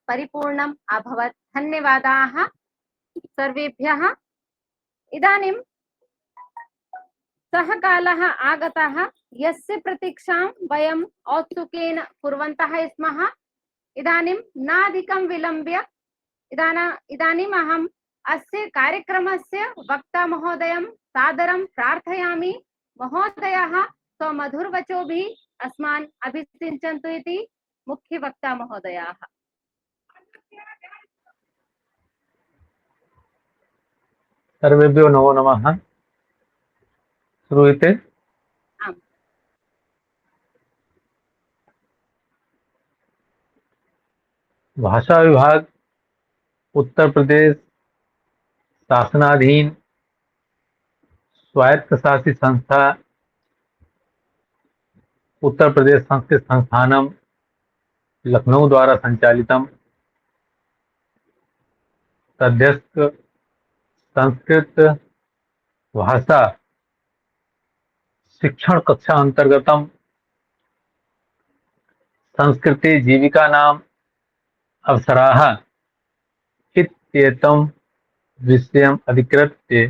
परिपूर्णम् अभवत्। धन्यवादाः सर्वेभ्यः। इदानीं सः कालः आगतः यस्य प्रतीक्षां वयम् औत्सुक्येन कुर्वन्तः स्मः। इदानीं नाधिकं विलम्ब्य इदानीम् अहम् अस्य कार्यक्रमस्य वक्ता महोदयं सादरं प्रार्थयामि। महोदयः स्वमधुरवचोभिः अस्मान् अभिषिञ्चन्तु इति मुख्य वक्ता महोदयाः। सर्वेभ्यो नमो नमः। श्रूयते? आम्। भाषा विभाग उत्तर प्रदेश शासनाधीन स्वायत्त शासित संस्था उत्तर प्रदेश संस्कृत संस्थानम लखनऊ द्वारा संचालितम तध्यस्क संस्कृत भाषा शिक्षण कक्षा अंतर्गतम संस्कृते जीविका नाम अवसराः इत्येतं विषयम् अधिकृत्य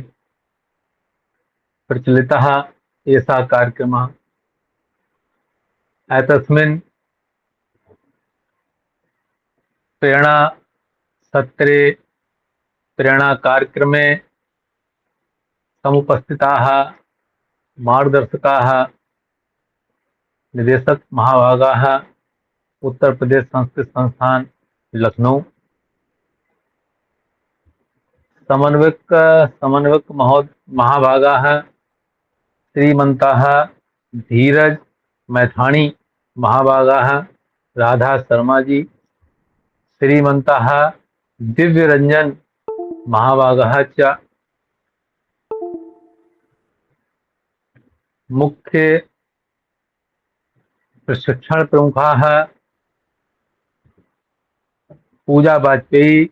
प्रचलितः एषः कार्यक्रमः। एतस्मिन् प्रेरणा सत्रे प्रेरणा कार्यक्रमे समुपस्थिताः मार्गदर्शकाः निदेशक महाभागाः उत्तर प्रदेश संस्कृत संस्थान लखनऊ, समन्वयक महाभागाः श्रीमन्ताः धीरज मैथाणी महाभागाः राधा शर्मा जी, श्रीमन्ताः दिव्य रंजन महाभागाः च, मुख्य प्रशिक्षण प्रमुखाः पूजा वाजपेयी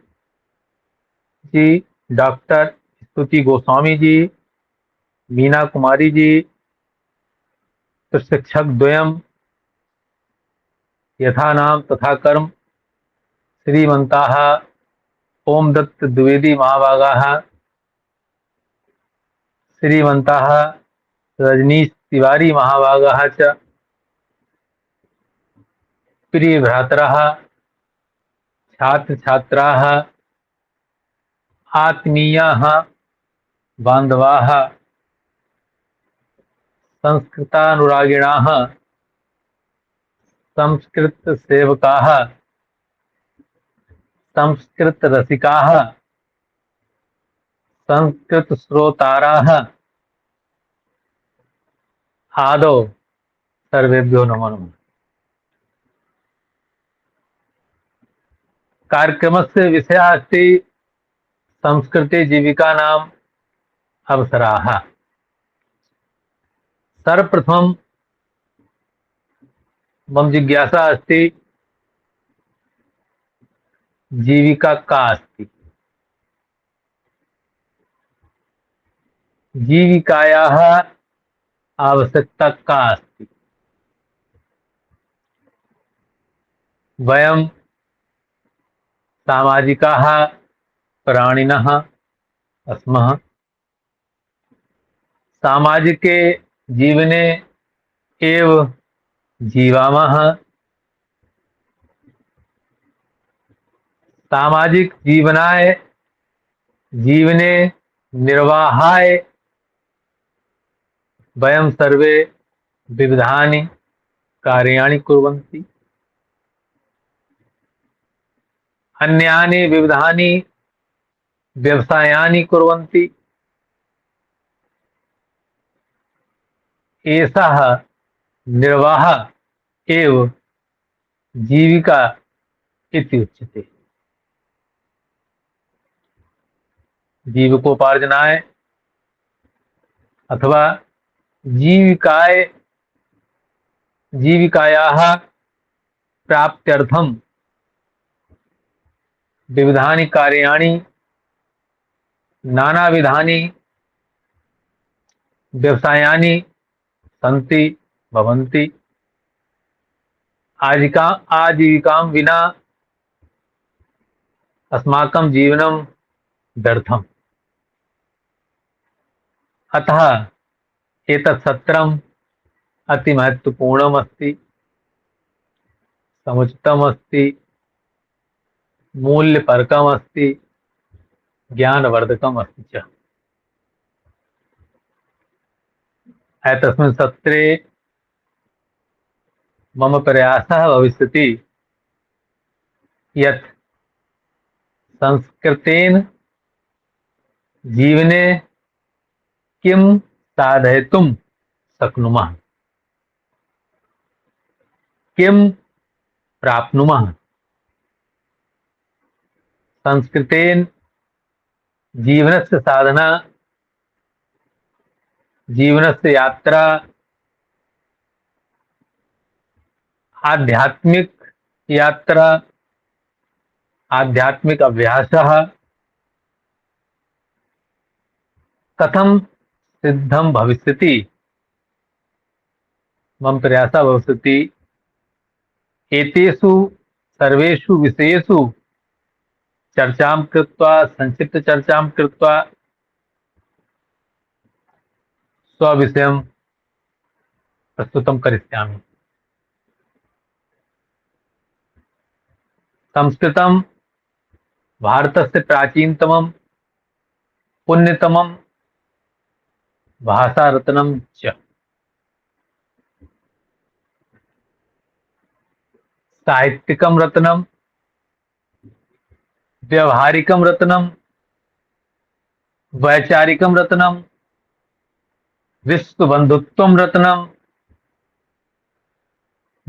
जी, डॉक्टर स्तुति गोस्वामी जी, मीना कुमारी जी, प्रशिक्षक द्वयम यथा नाम तथा कर्म श्रीमन्ताः ओम दत्त द्विवेदी महाभागाः, श्रीमन्ताः रजनीश तिवारी महाभागाः च, प्रिय भ्रातराः छात्र छात्राः आत्मीयाः बान्धवाः संस्कृतानुरागिणाः संस्कृत सेवकाः संस्कृत रसिकाः संस्कृत श्रोताराः आदौ सर्वेभ्यो नमो नमः। कार्यक्रमस्य विषयः अस्ति संस्कृते जीविका नाम अवसराः। सर्वप्रथमं मम जिज्ञासा अस्ति जीविका का अस्ति। जीविकायाः आवश्यकता का अस्ति। वयं सामाजिकाः प्राणिनः अस्मः। सामाजिके जीवने एव जीवामः। सामाजिक जीवनाय जीवने निर्वाहाय वयं सर्वे विविधानि कार्याणि कुर्वन्ति। अन्यानि विविधानि व्यवसायानि कुर्वन्ति। एषः निर्वाह एव जीविका इति उच्यते। जीविकोपार्जनाय अथवा जीविकायाः प्राप्त्यर्थं विविधानि कार्याणि नानाविधानि व्यवसायानि सन्ति भवन्ति। आजीविकां विना अस्माकं जीवनं व्यर्थम्। अतः एतत् सत्रम् अति महत्वपूर्णम् अस्ति, समुचितम् अस्ति, मूल्यपरकम् अस्ति, ज्ञानवर्धकम् अस्ति च। एतस्मिन् सत्रे मम प्रयासः भविष्यति यत् संस्कृतेन जीवने किं साधयितुं शक्नुमः, किं प्राप्नुमः। संस्कृतेन जीवनस्य साधना, जीवनस्य यात्रा, आध्यात्मिक यात्रा, आध्यात्मिक अभ्यासः कथं सिद्धं भविष्यति। मम प्रयासः भविष्यति एतेषु सर्वेषु विषयेषु चर्चां कृत्वा, संक्षिप्त चर्चां कृत्वा स्वविषयं प्रस्तुतं करिष्यामि। संस्कृतं भारतस्य प्राचीनतमं पुण्यतमं भाषारत्नं च। साहित्यिकं रत्नं, व्यवहारिकं रत्नं, वैचारिकं रत्नं, विश्वबंधुत्वं रत्नं,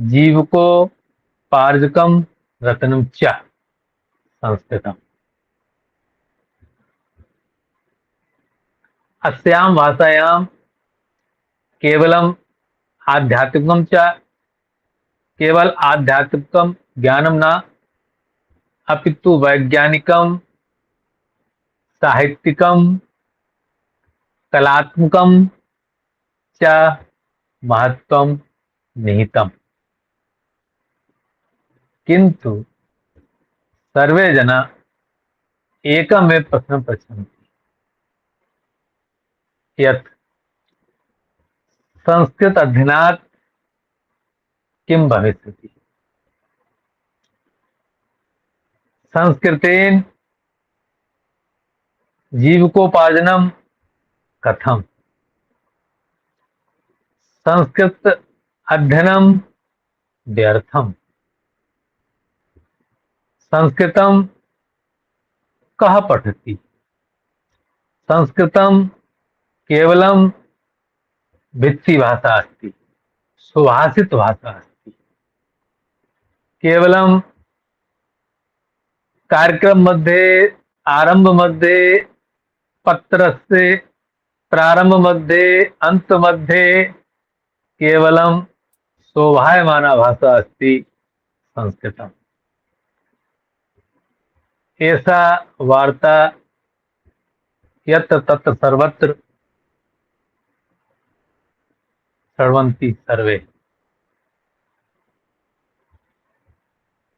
जीवकोपार्जकं रत्नं च संस्कृतम्। अस्यां भाषायां केवलम् आध्यात्मिकं च, केवल आध्यात्मिकं ज्ञानं न, अपितु वैज्ञानिकं, साहित्यिकं, कलात्मकं च महत्त्वं निहितम्। किन्तु सर्वे जना एकमेव प्रश्नं पृच्छन्ति यत् संस्कृत अध्ययनात् किं भविष्यति, संस्कृतेन जीविकोपार्जनं कथं, संस्कृत अध्ययनं व्यर्थम्, संस्कृतं कः पठति, संस्कृतं केवलं भित्तिभाषा अस्ति, सुभाषित भाषा अस्ति, केवलं कार्यक्रम मध्ये, आरंभ मध्ये, पत्रस्य प्रारंभ मध्ये, अंत मध्ये केवलं शोभायमाना भाषा अस्ति संस्कृतम्। एषा वार्ता यत्र तत्र सर्वत्र शृण्वन्ति सर्वे।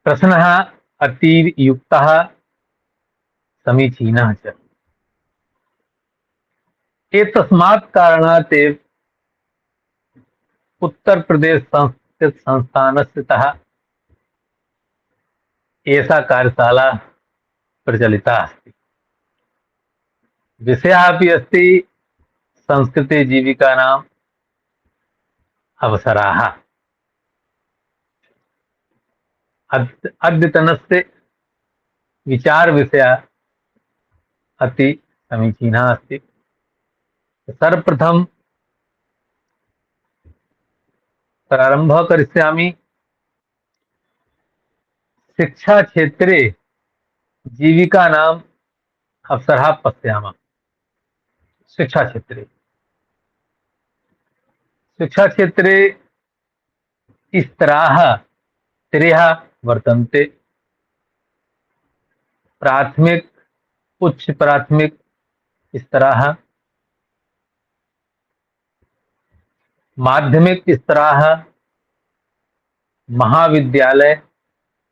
प्रश्नः अतीवयुक्तः, समीचीनः च। एतस्मात् कारणात् एव उत्तर प्रदेश संस्कृत संस्थानस्थतः एषा कार्यशाला प्रचलिता अस्ति। विषयः अपि अस्ति संस्कृते जीविकानाम् अवसराः। अद्यतनस्य विचारविषयः अति समीचीनः अस्ति। सर्वप्रथम प्रारंभः करिष्यामि। शिक्षा क्षेत्रे जीविकानाम् अवसरः पश्यामः। शिक्षा क्षेत्रे स्तराः त्रयः वर्तन्ते। प्राथमिक, उच्च प्राथमिक स्तराः, माध्यमिक स्तराः, महाविद्यालय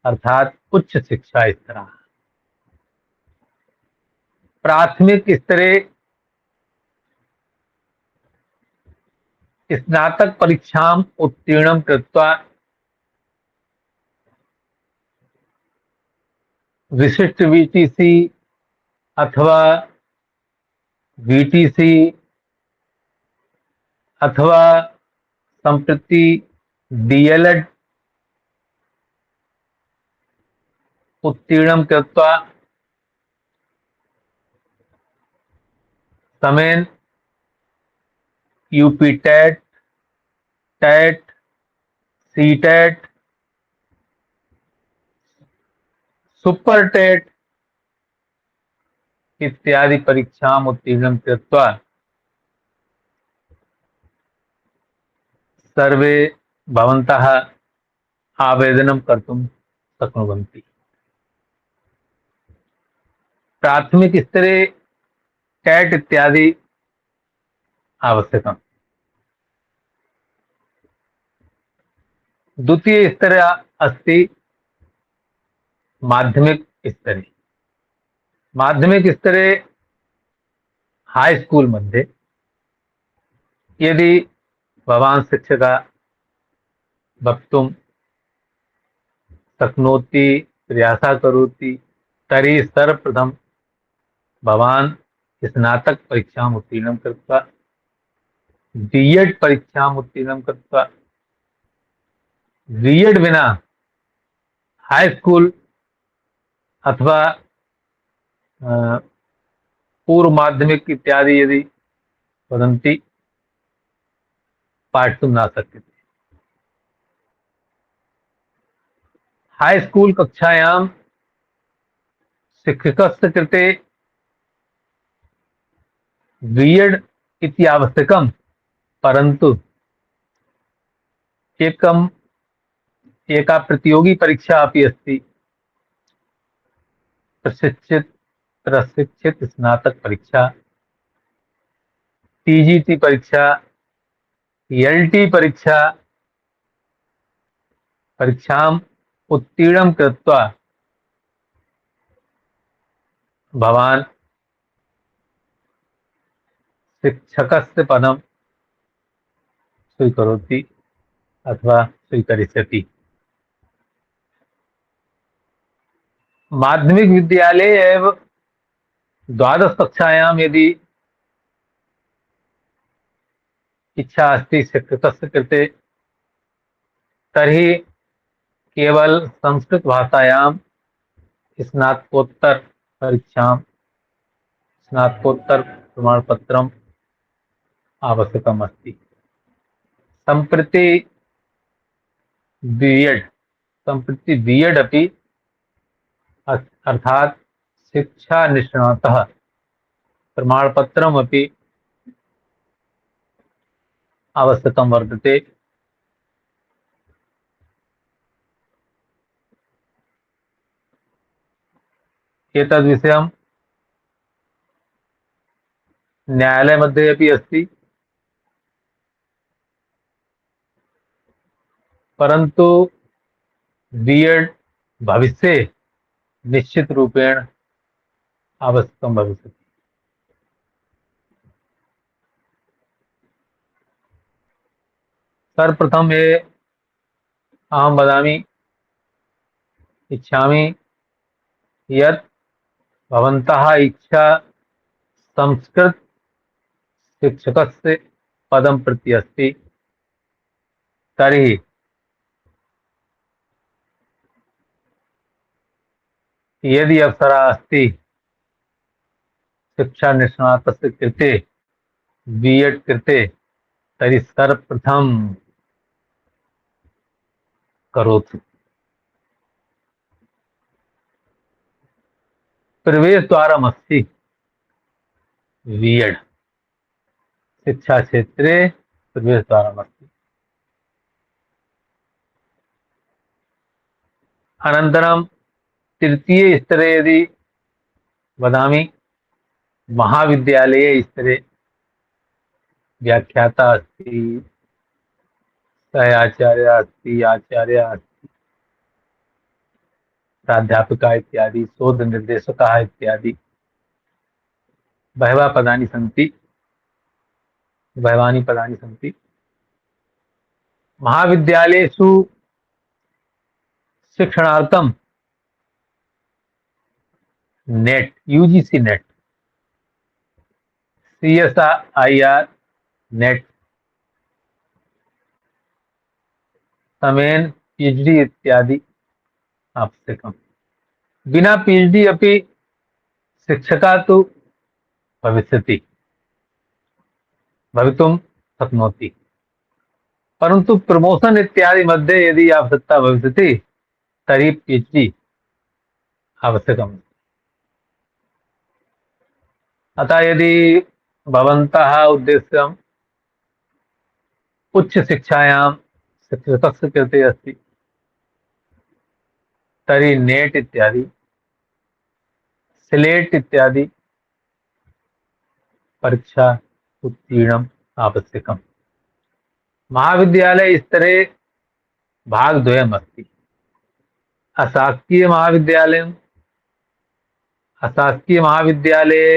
अर्थात उच्च शिक्षा स्तराः। प्राथमिक स्तरे स्नातक परीक्षाम् उत्तीर्णं कृत्वा विशिष्ट वीटीसी अथवा वीटीसी अथवा संप्रति डीएलएड उत्तीर्णं कृत्वा समेन UP TET, TET, C TET, super TET इत्यादि परीक्षाम् उत्तीर्णं कृत्वा सर्वे भवन्तः आवेदनं कर्तुं शक्नुवन्ति। प्राथमिक स्तरे टेट इत्यादि आवश्यकम्। द्वितीय स्तरे अस्ति माध्यमिक स्तरे। माध्यमिक स्तरे हाई स्कूल मध्ये यदि भवान् शिक्षकः भवितुं शक्नोति, प्रयासः करोति, तर्हि सर्वप्रथमं भवान् स्नातक परीक्षाम् उत्तीर्णं कृत्वा बीएड परीक्षाम् उत्तीर्णं कृत्वा बीएड विना हाई स्कूल अथवा पूर्व माध्यमिक इत्यादि यदि वदन्ति पाठितुं न शक्यते। हाई स्कूल कक्षायां शिक्षकस्य कृते बीएड इति आवश्यकं, परन्तु एका प्रतियोगी परीक्षा अपि अस्ति, प्रशिक्षित स्नातक परीक्षा, टीजीटी परीक्षा, एलटी परीक्षा। परीक्षाम् उत्तीर्णं कृत्वा भवान् शिक्षकस्य पदं स्वीकरोति अथवा स्वीकरिष्यति। माध्यमिक विद्यालये एव द्वादश कक्षायां यदि इच्छा अस्ति शिक्षकस्य कृते, तर्हि केवल संस्कृत भाषायां स्नातकोत्तर परीक्षां, स्नातकोत्तर प्रमाणपत्रम् आवश्यकम् अस्ति। सम्प्रति बीएड अपि अर्थात शिक्षा निष्णातः प्रमाणपत्रम् अपि आवश्यकं वर्तते। एतद्विषयं न्यायालयमध्ये अपि अस्ति, परन्तु बीएड भविष्ये निश्चित रूपेण आवश्यकं भविष्यति। सर्वप्रथम ये अहं वदामि इच्छामि यत् भवन्तः इच्छा संस्कृत शिक्षकस्य पदं प्रति अस्ति, तर्हि यदि अवसरः अस्ति शिक्षा निष्णातस्य कृते बीएड कृते, तर्हि सर्वप्रथम करोतु। प्रवेशद्वारमस्ति बीएड, शिक्षा क्षेत्रे प्रवेशद्वारमस्ति। अनन्तरं तृतीय स्तरे यदि वदामि, महाविद्यालये स्तरे व्याख्याता अस्ति, सहाचार्य अस्ति, आचार्य अस्ति, प्राध्यापकः इत्यादि, शोध निर्देशकः इत्यादि बहवः पदानि सन्ति, बहवानि पदानि सन्ति। महाविद्यालयेषु शिक्षणार्थं NET, UGC NET, CSIR NET समेन पीएचडी इत्यादि आवश्यकम्। बिना पीएचडी अपि शिक्षकः तु भवितुं शक्नोति, परन्तु प्रमोशन इत्यादि मध्ये यदि आवश्यकता भविष्यति तर्हि पीएचडी आवश्यकम्। अतः यदि भवन्तः उद्देश्यम् उच्चशिक्षायां शिक्षकस्य कृते अस्ति तर्हि नेट इत्यादि, स्लेट इत्यादि परीक्षा उत्तीर्णम् आवश्यकम्। महाविद्यालय स्तरे भागद्वयम् अस्ति। अशासकीय महाविद्यालयम्, अशासकीय महाविद्यालये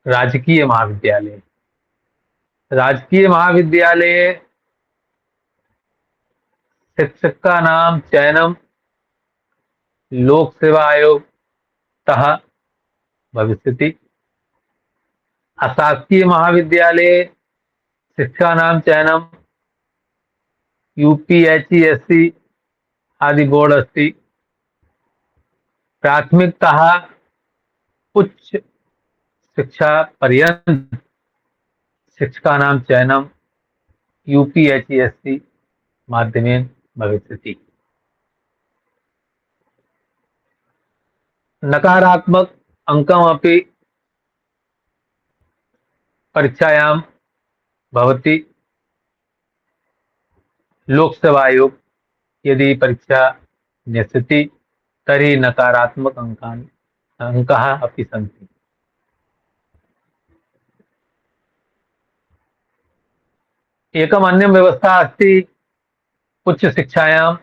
राजकीय महाविद्यालय, राजकीय महाविद्यालये शिक्षकानां चयनं लोक सेवा आयोगतः भविष्यति। अशासकीय महाविद्यालये शिक्षकानां चयनं यूपीएचईएससी आदि बोर्ड अस्ति। प्राथमिकतः उच्च शिक्षा पर्यन्त शिक्षकानां चयनं यूपीएचईएससी माध्यमेन भविष्यति। नकारात्मक अंकमपि परीक्षायां भवति। लोकसेवा आयोग यदि परीक्षा न्यस्यति तर्हि नकारात्मक अंकाः अपि सन्ति। एकम् अन्यं व्यवस्था अस्ति उच्च शिक्षायां,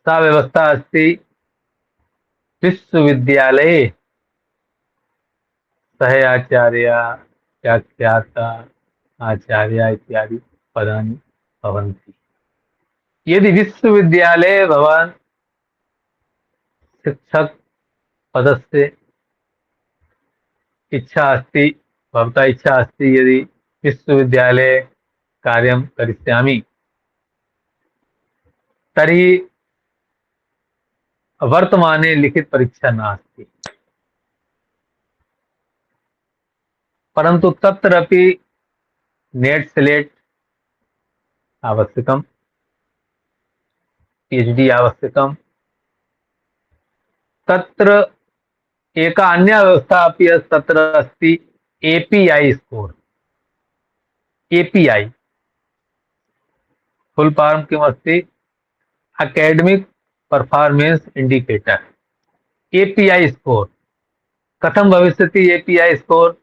सा व्यवस्था अस्ति विश्वविद्यालये सह आचार्य, व्याख्याता, आचार्य इत्यादि पदानि भवन्ति। यदि विश्वविद्यालये भवान् शिक्षक पदस्य इच्छा अस्ति, भवता इच्छा अस्ति यदि विश्वविद्यालये कार्यं करिष्यामि तर्हि वर्तमाने लिखित परीक्षा नास्ति, परन्तु तत्रापि नेट स्लेट आवश्यकम्, पीएचडी आवश्यकम्। तत्र एका अन्या व्यवस्था अपि तत्र अस्ति API score. API full form किमस्ति? Academic performance indicator. API score कथं भविष्यति? एपीआई स्कोर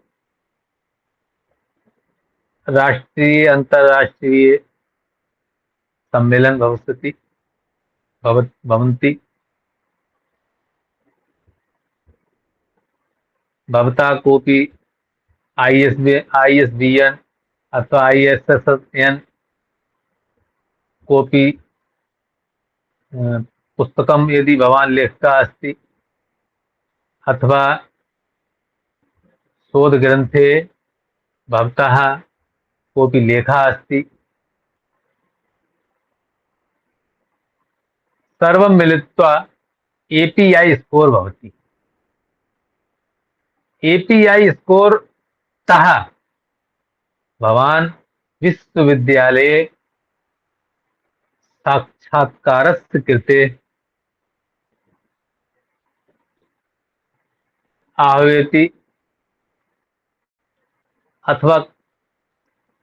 राष्ट्रीय अंतरराष्ट्रीय सम्मेलन भविष्यति, भवन्ति। भवता कोऽपि आईएसबीएन अथवा आईएसएसएन कोऽपि पुस्तकं यदि भवान् लेखकः अस्ति अथवा शोधग्रन्थे भवतः कोऽपि लेखः अस्ति, सर्वं मिलित्वा एपीआई स्कोर भवति। एपीआई स्कोर तः भवान् विश्वविद्यालये साक्षात्कारस्य कृते आह्वयति, अथवा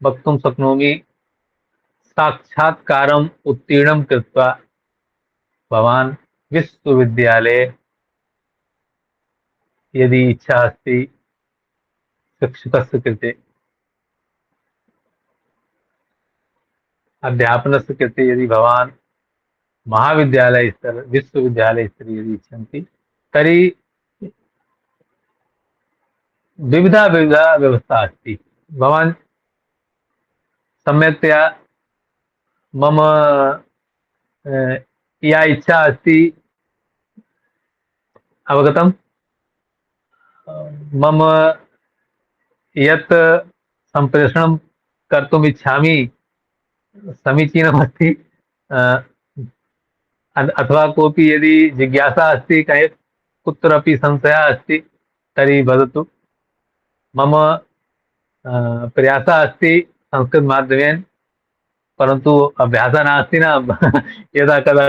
वक्तुं शक्नोमि साक्षात्कारम् उत्तीर्णं कृत्वा भवान् विश्वविद्यालये यदि इच्छा अस्ति शिक्षकस्य कृते, अध्यापनस्य कृते यदि भवान् महाविद्यालय स्तर विश्वविद्यालय स्तरे यदि इच्छन्ति तर्हि विविधा विविधा व्यवस्था अस्ति। भवान् सम्यक्तया मम या इच्छा अस्ति अवगतम्। मम यत् सम्प्रेषणं कर्तुम् इच्छामि समीचीनमस्ति अथवा कोऽपि यदि जिज्ञासा अस्ति कुत्रापि संशयः अस्ति तर्हि वदतु। मम प्रयासः अस्ति संस्कृतमाध्यमेन, परन्तु अभ्यासः नास्ति न यदा कदा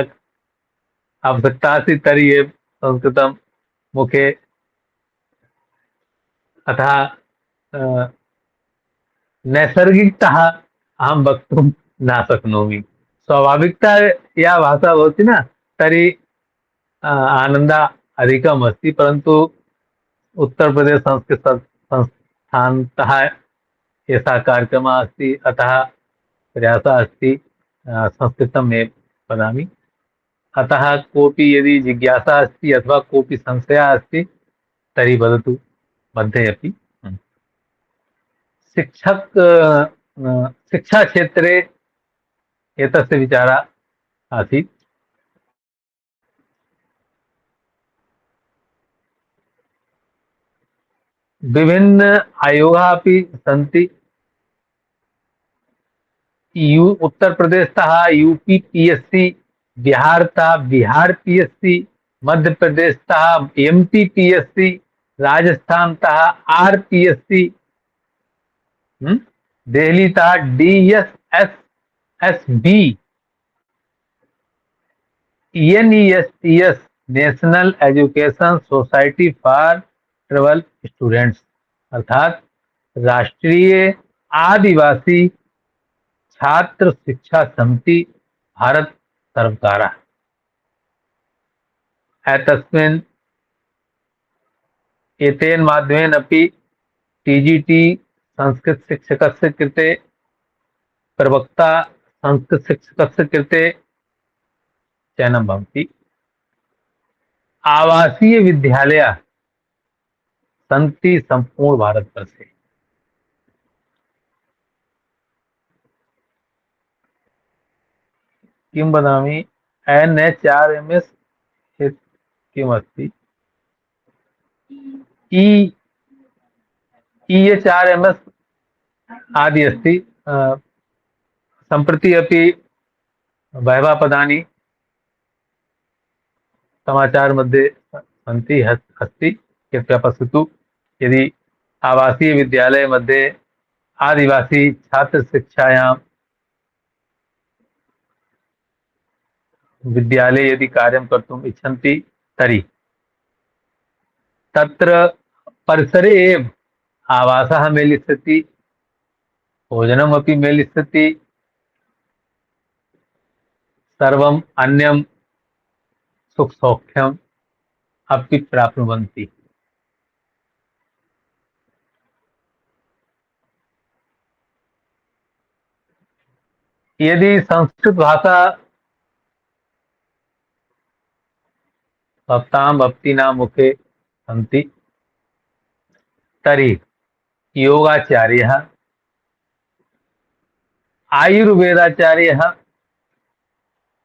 आवश्यकता अस्ति तर्हि एव संस्कृतं मुखे। अतः नैसर्गिकतः अहं वक्तुं न शक्नोमि। स्वाभाविकता या भाषा भवति न तर्हि आनन्दः अधिकम् अस्ति, परन्तु उत्तर प्रदेश संस्कृत संस्थानतः एषः कार्यक्रमः अस्ति, अतः प्रयासः अस्ति संस्कृतम् एव वदामि। अतः कोऽपि यदि जिज्ञासा अस्ति अथवा कोऽपि संशयः अस्ति तर्हि वदतु मध्ये अपि। शिक्षा क्षेत्रे एतस्य विचारः आसीत्। विभिन्न आयोगाः अपि सन्ति। उत्तर प्रदेशतः यूपी पीएससी, बिहारतः बिहार पीएससी, मध्य प्रदेशतः एमपी पीएससी, राजस्थानतः आरपीएससी, दिल्लीतः DSSSB, NESTS, national education society for tribal students, अर्थात राष्ट्रीय आदिवासी छात्र शिक्षा समिति, भारत सर्वकारः। एतस्मिन् एतेन माध्यमेन अपि टीजीटी संस्कृत शिक्षकस्य कृते, प्रवक्ता संस्कृत शिक्षकस्य कृते चयनं भवति। आवासीय विद्यालयाः सन्ति सम्पूर्ण भारतवर्षे। किं वदामि, NHRMS किमस्ति, EHRMS आदि अस्ति। सम्प्रति अपि बहवः पदानि समाचार मध्ये सन्ति अस्ति, कृपया पश्यतु। यदि आवासीय विद्यालय मध्ये आदिवासी छात्र शिक्षायां विद्यालये यदि कार्यं कर्तुम् इच्छन्ति तर्हि तत्र परिसरे एव आवासः मेलिष्यति, भोजनमपि मेलिष्यति, सर्वम् अन्यं सुखसौख्यम् अपि प्राप्नुवन्ति। यदि संस्कृत भाषा भवतां भवतीनां मुखे सन्ति तर्हि योगाचार्यः, आयुर्वेदाचार्यः,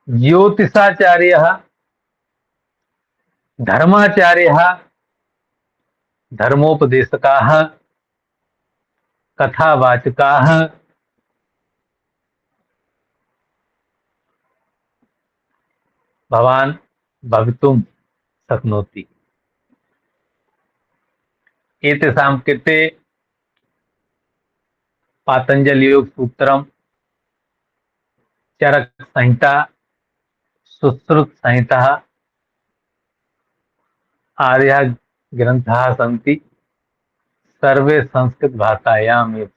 ज्योतिषाचार्यः, धर्माचार्यः, धर्मोपदेशकाः, कथावाचकाः, भवान् भवितुं शक्नोति। एतेषां कृते पातंजल योग सूत्रम, चरक संहिता, सुश्रुत संहिता आर्याः ग्रंथाः सन्ति, सर्वे संस्कृत भाषायाम् एव।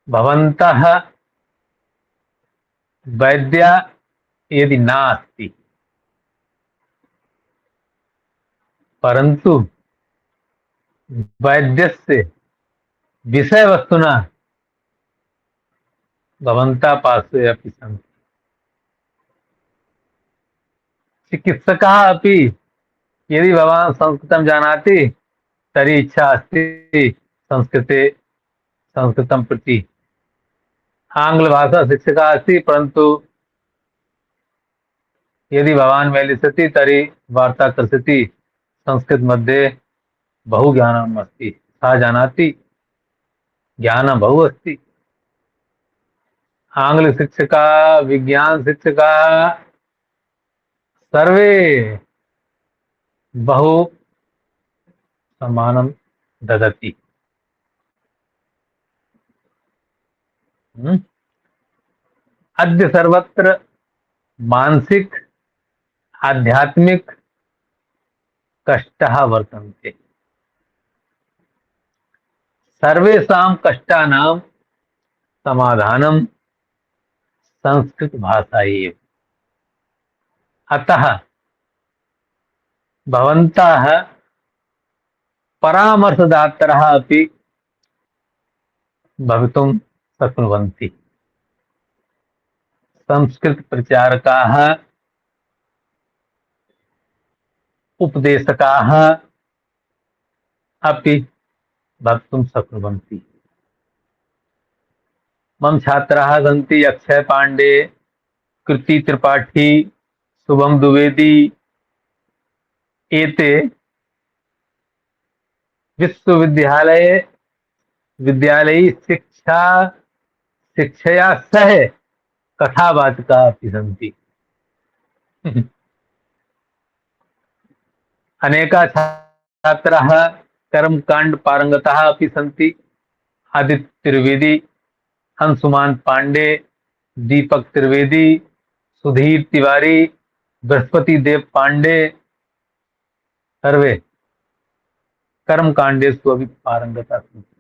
भवन्तः वैद्या यदि नास्ति, परन्तु वैद्यस्य विषयवस्तुना भवन्तः पार्श्वे अपि सन्ति। चिकित्सकाः अपि यदि भवान् संस्कृतं जानाति तर्हि इच्छा अस्ति संस्कृते संस्कृतं प्रति। आङ्ग्लभाषा शिक्षकः अस्ति, परन्तु यदि भवान् मेलिष्यति तर्हि वार्ता करिष्यति संस्कृत मध्ये बहु ज्ञानम् अस्ति, सः जानाति ज्ञानं बहु अस्ति। आङ्ग्लशिक्षकाः, विज्ञानशिक्षकाः सर्वे बहु सम्मानं ददति। अद्य सर्वत्र मानसिक आध्यात्मिक कष्टाः वर्तन्ते। सर्वेषां कष्टानां समाधानं संस्कृत भाषा एव। अतः भवन्तः परामर्शदातारः अपि भवितुं शक्नुवन्ति। संस्कृत प्रचारकाः, उपदेशकाः अपि भवितुं शक्नुवन्ति। मम छात्राः सन्ति अक्षय पांडे, कृति त्रिपाठी, शुभम द्विवेदी। एते विद्यालयी शिक्षया सह कथावाचकाः अपि सन्ति। अनेकाः छात्राः कर्मकाण्ड पारंगताः अपि सन्ति। आदित्य त्रिवेदी, अंशुमान पांडे, दीपक त्रिवेदी, सुधीर तिवारी, बृहस्पति देव पांडे सर्वे कर्मकाण्डेषु अपि पारंगताः सन्ति।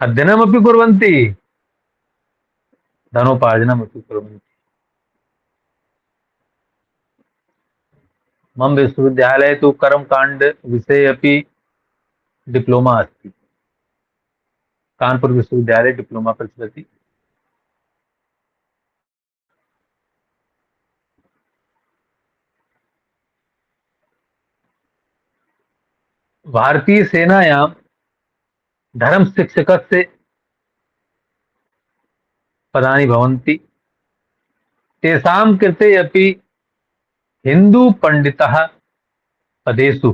अध्ययनमपि कुर्वन्ति, धनोपार्जनमपि कुर्वन्ति। मम विश्वविद्यालये तु कर्मकाण्ड विषये अपि डिप्लोमा अस्ति। कानपुर विश्वविद्यालये डिप्लोमा प्रचलति। भारतीय सेनायां धर्म शिक्षकस्य पदानि भवन्ति। तेषां कृते अपि हिंदू पंडितः पदेषु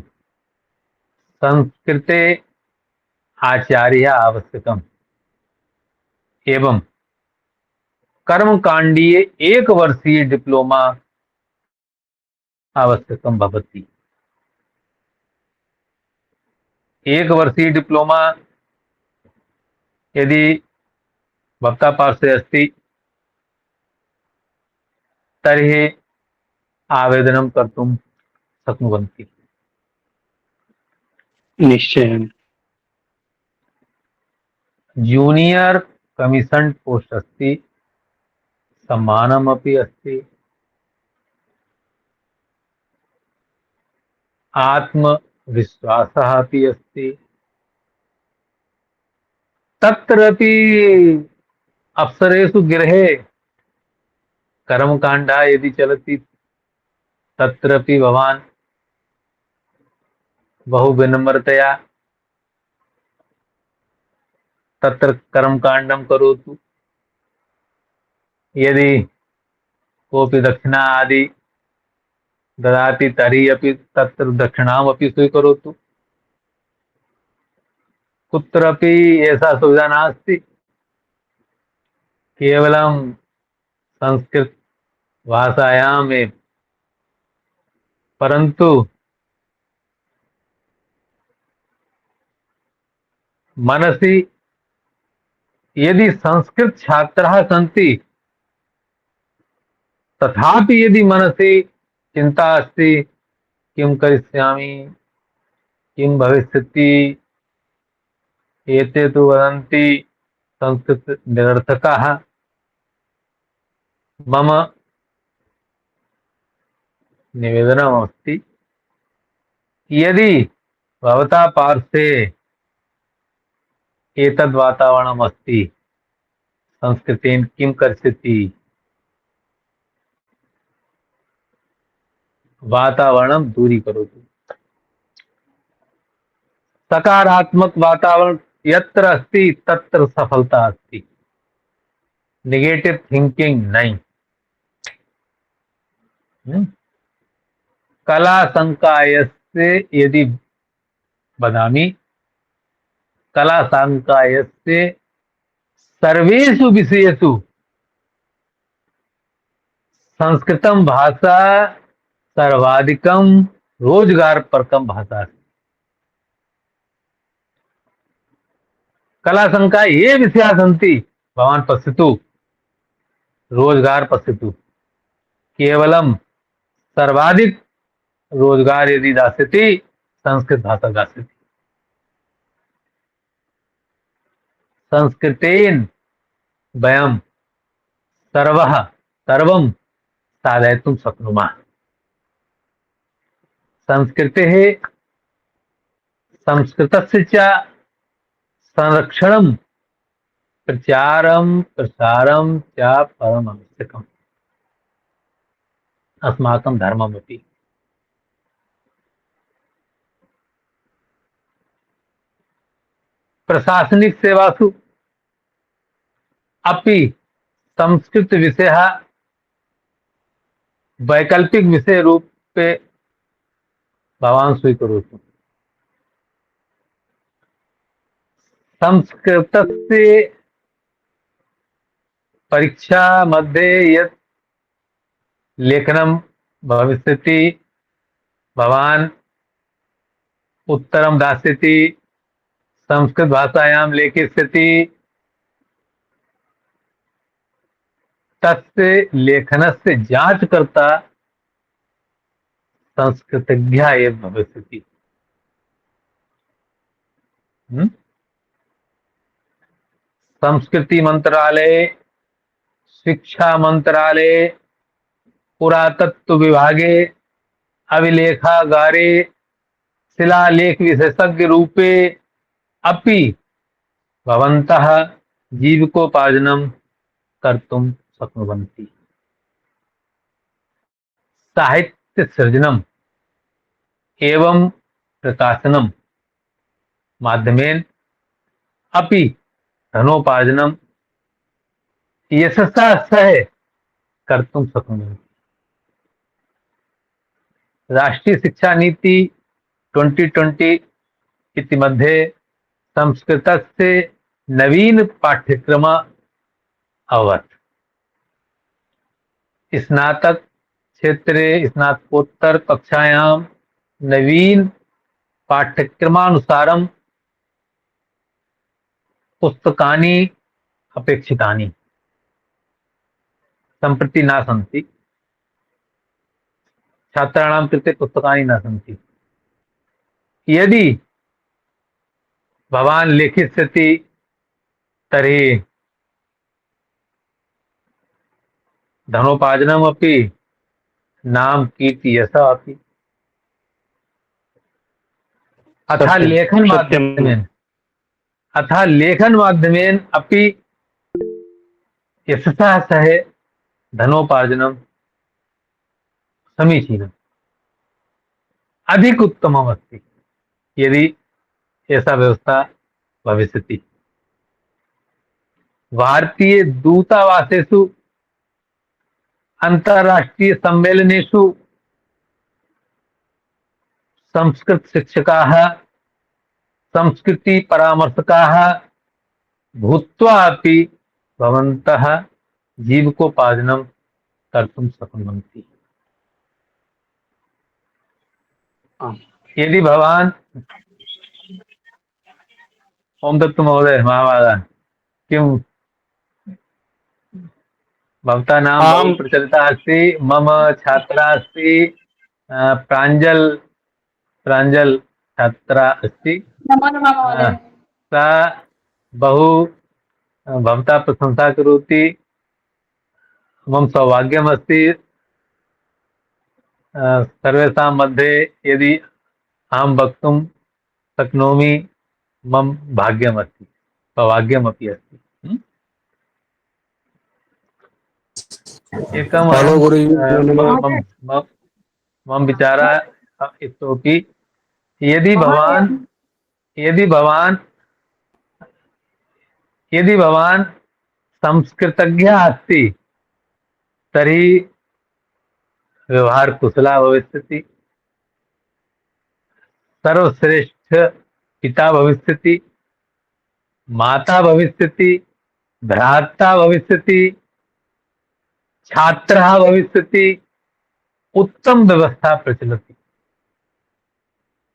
संस्कृते आचार्यः आवश्यकम् एवं कर्मकाण्डीय 1 वर्षीय डिप्लोमा आवश्यकं भवति। 1 वर्षीय डिप्लोमा यदि भवता पार्श्वे अस्ति तर्हि आवेदनं कर्तुं शक्नुवन्ति। निश्चयेन। जूनियर कमीशन पोस्ट अस्ति, सम्मानमपि अस्ति। आत्मविश्वासः अपि अस्ति। तत्रापि अवसरेषु गृहे कर्मकाण्डः यदि चलति तत्रापि भवान् बहु विनम्रतया तत्र कर्मकाण्डं करोतु। यदि कोऽपि दक्षिणा आदि ददाति तर्हि अपि तत्र दक्षिणामपि स्वीकरोतु। कुत्रापि एषा सुविधा नास्ति। केवलं संस्कृत भाषायाम् एव। परन्तु मनसि यदि संस्कृत छात्राः सन्ति तथापि यदि मनसि चिंता अस्ति किं करिष्यामि, किं भविष्यति, एते तु वदन्ति संस्कृत निरर्थकाः। मम निवेदनमस्ति यदि भवता पार्श्वे एतद् वातावरणमस्ति संस्कृतेन किं करिष्यति वातावरणं दूरीकरोतु। सकारात्मक वातावरण यत्र अस्ति तत्र सफलता अस्ति, नेगेटिव थिंकिंग नहीं। कला संकायस्य यदि वदामि, कला संकायस्य सर्वेषु विषयेषु संस्कृतं भाषा सर्वाधिकं रोजगारपरकं भाषा अस्ति। कला संकाय ये विषयाः सन्ति, भवान् पश्यतु, रोजगार पश्यतु, केवलं सर्वाधिक रोजगार यदि दास्यति संस्कृत भाषा दास्यति। संस्कृतेन वयं सर्वं साधयितुं शक्नुमः। संस्कृतेः संस्कृतस्य च संरक्षणं प्रचारं प्रसारं च परम आवश्यकम् अस्माकं धर्ममपि। प्रशासनिक सेवासु अपि संस्कृत विषयः वैकल्पिक विषय रूपे भवान् स्वीकरोतु। संस्कृतस्य परीक्षा मध्ये यत् लेखनं भविष्यति, भवान् उत्तरं दास्यति, संस्कृत भाषायां लेखिष्यति, तस्य लेखनस्य जांचकर्ता संस्कृतज्ञः एव भविष्यति। संस्कृति मंत्रालय, शिक्षा मंत्रालय, पुरातत्व विभागे, अभिलेखागारे शिलालेख विशेषज्ञ रूपे अपि भवन्तः जीविकोपार्जनं कर्तुं शक्नुवन्ति। साहित्य सृजनम् एवं प्रकाशनं माध्यमेन अपि धनोपार्जनं यशसा सह कर्तुं शक्नुवन्ति। राष्ट्रीय शिक्षा नीति 2020 इति मध्ये संस्कृतस्य नवीन पाठ्यक्रम अभवत्। स्नातक क्षेत्रे स्नातकोत्तर कक्षायां नवीन पाठ्यक्रमानुसारं पुस्तकानि अपेक्षितानि सम्प्रति न सन्ति। छात्राणां कृते पुस्तकानि न सन्ति। यदि भवान् लिखिष्यति तर्हि धनोपार्जनमपि नाम कीर्ति यशः अपि। अतः लेखन माध्यमेन अपि यशसः सह धनोपार्जनं समीचीनम्, अधिक उत्तमम् अस्ति यदि ऐसा व्यवस्था भविष्यति। भारतीय दूतावासेषु, अंतर्राष्ट्रीय सम्मेलनेषु संस्कृत शिक्षकाः, संस्कृति परामर्शकाः भूत्वा अपि भवन्तः जीविकोपार्जनं कर्तुं शक्नुवन्ति। यदि भवान् ओम दत्त महोदय, महाभागा, किं भवता नाम बहु प्रचलिता अस्ति। मम छात्रा अस्ति प्राञ्जल छात्रा अस्ति। सा बहु भवता प्रशंसा करोति। मम सौभाग्यम् अस्ति सर्वेषां मध्ये यदि अहं वक्तुं शक्नोमि, मम भाग्यमस्ति, सौभाग्यमपि अस्ति। एकम् हेलो गुरु, मम विचारा इतोपि यदि महोदय भवान यदि भवान यदि भवान संस्कृतज्ञः अस्ति तर्हि व्यवहार कुशला भविष्यति, सर्वश्रेष्ठ पिता भविष्यति, माता भविष्यति, भ्राता भविष्यति, छात्रः भविष्यति, उत्तम व्यवस्था प्रचलति।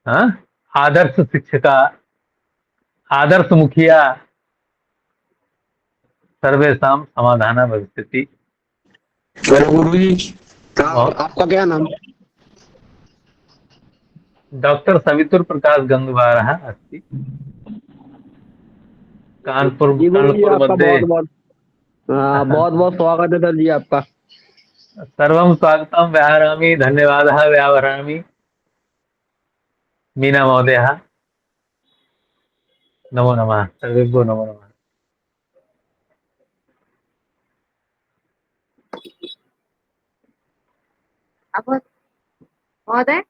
हाँ? आदर्श शिक्षका, आदर्श मुखिया, सर्वेषां समाधान भविष्यति। गुरु जी आपका क्या नाम? डॉक्टर सवितुर प्रकाश गंगवारः अस्ति, कानपुर जी गुरु जी कानपुर आपका मध्ये। बहुत बहुत स्वागत है सर जी आपका। सर्वं स्वागतं व्याहरामि, धन्यवादः व्याहरामि। मीना महोदयः, नमो नमः, सर्वेभ्यो नमो नमः। अभवत् महोदय